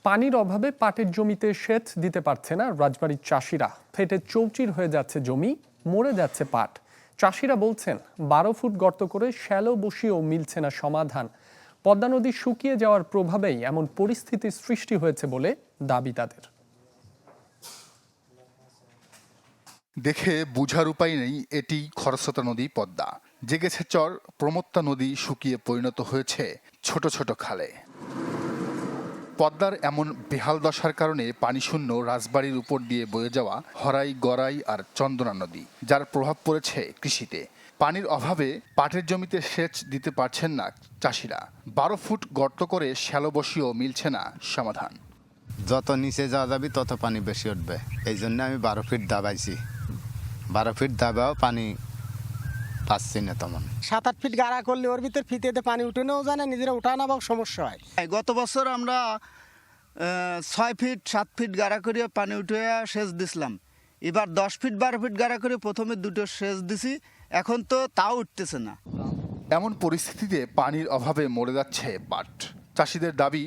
পানির অভাবে পাটের জমিতে সেচ দিতে পারছে না রাজবাড়ির চাষিরা। ফেটে চৌচির হয়ে যাচ্ছে জমি, মরে যাচ্ছে পাট। চাষিরা বলছেন 12 ফুট গর্ত করে শ্যালো বসিয়েও মিলছে না সমাধান। পদ্মা নদী শুকিয়ে যাওয়ার প্রভাবেই এমন পরিস্থিতির সৃষ্টি হয়েছে বলে দাবি তাদের। দেখে বুঝার উপায় নেই, এটি খরস্রোতা নদী পদ্মা। জেগেছে চর, প্রমত্তা নদী শুকিয়ে পরিণত হয়েছে ছোট ছোট খালে। পদ্মার এমন বেহাল দশার কারণে পানিশূন্য রাজবাড়ির উপর দিয়ে বয়ে যাওয়া হরাই, গড়াই আর চন্দনা নদী, যার প্রভাব পড়েছে কৃষিতে। পানির অভাবে পাটের জমিতে সেচ দিতে পারছেন না চাষিরা। 12 ফুট গর্ত করে শ্যালো বসিয়েও মিলছে না সমাধান। যত নিচে যাওয়া যাবে তত পানি বেশি উঠবে, এই জন্য আমি 12 ফিট দাবাইছি। 12 ফিট দাবাও পানি পাচ্ছি না তেমন। 7-8 ফিট গাড়া করলে ওর ভিতর ফিতেতে পানি উঠেও যায় না, নিজেরা উঠানো সমস্যা হয়। গত বছর আমরা 6 ফিট 7 ফিট গাড়া করে পানি উঠে সেচ দিছিলাম। এবার 10 ফিট 12 ফিট গাড়া করে প্রথমে দুটো সেচ দিছি, এখন তো তাও উঠতেছে না। এমন পরিস্থিতিতে পানির অভাবে মরে যাচ্ছে পাট। চাষিদের দাবি,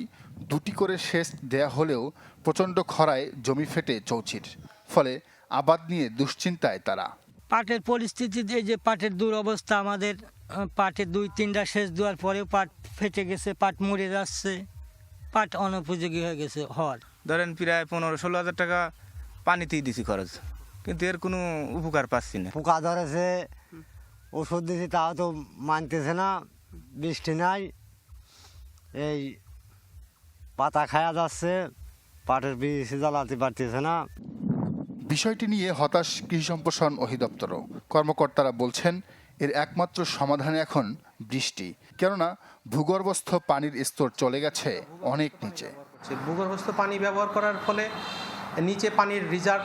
2টি করে সেচ দেয়া হলেও প্রচণ্ড খরায় জমি ফেটে চৌচির, ফলে আবাদ নিয়ে দুশ্চিন্তায় তারা। পাটের পরিস্থিতিতে যে পাটের দুরবস্থা, আমাদের পাটের 2-3টা সেচ দেওয়ার পরেও পাট ফেটে গেছে, পাট মরে যাচ্ছে, পাট অনুপযোগী হয়ে গেছে হওয়ার। ধরেন প্রায় 15-16 হাজার টাকা পানিতেই দিছি খরচ, কিন্তু এর কোনো উপকার পাচ্ছি না। পোকা ধরেছে, ওষুধ দিছি, তাও তো মানতেছে না। বৃষ্টি নাই, এই পাতা খায়া যাচ্ছে, পাটের বীজ জ্বালাতে পারতেছে না। বিষয়টি নিয়ে হতাশ কৃষি সম্প্রসারণ অধিদপ্তরও। কর্মকর্তারা বলছেন, এর একমাত্র সমাধান এখন বৃষ্টি, কেননা ভূগর্ভস্থ পানির স্তর চলে গেছে অনেক নিচে। ভূগর্ভস্থ পানি ব্যবহার করার ফলে নিচে পানির রিজার্ভ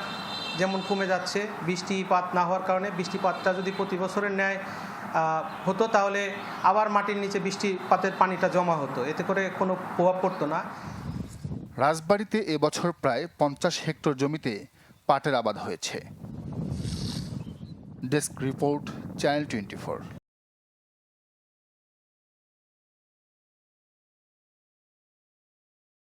যেমন কমে যাচ্ছে, বৃষ্টিপাত না হওয়ার কারণে। বৃষ্টিপাতটা যদি প্রতি বছরের ন্যায় হতো, তাহলে আবার মাটির নিচে বৃষ্টিপাতের পানিটা জমা হতো, এতে করে কোনো প্রভাব পড়তো না। রাজবাড়িতে এবছর প্রায় 50 হেক্টর জমিতে পাটের আবাদ হয়েছে। Desk report, channel 24।